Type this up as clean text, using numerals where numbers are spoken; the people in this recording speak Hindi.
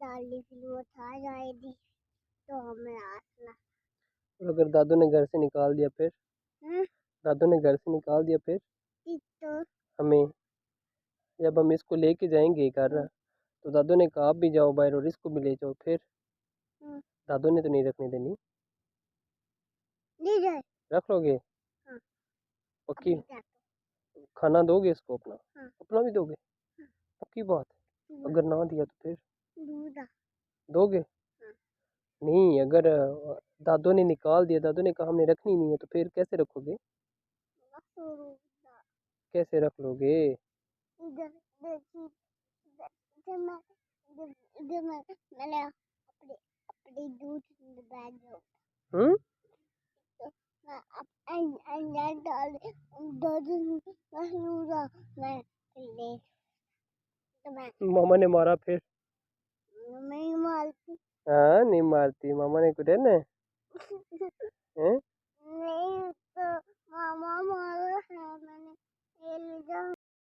डाली फिर वो था जाएगी तो हमें आसना। और अगर दादू ने घर से निकाल दिया फिर? दादू ने घर से निकाल दिया फिर तो हमें, जब हम इसको लेके जाएंगे घर तो दादू ने कहा आप भी जाओ बाहर और इसको भी ले जाओ, फिर दादू ने तो नहीं रखने देनी। ले जाए। रख लोगे? हाँ। पक्की? अभी जा खाना दोगे इसको अपना? हाँ। अपना भी दोगे? हाँ। पक्की बात? अगर ना दिया तो फिर दूधा। दोगे? हाँ। नहीं, अगर दादू ने निकाल दिया, दादू ने कहा हमने रखनी नहीं है, तो फिर कैसे रखोगे? कैसे रख लोगे? इधर देखिए, इधर मैं इधर मैंने अपने अपने दूध बैग में तो मैं अंदर डाल दूध दूध मैं ले तो मैं मामा ने मारा फिर? नहीं मारती। हाँ नहीं मारती, मामा ने कुटे ना।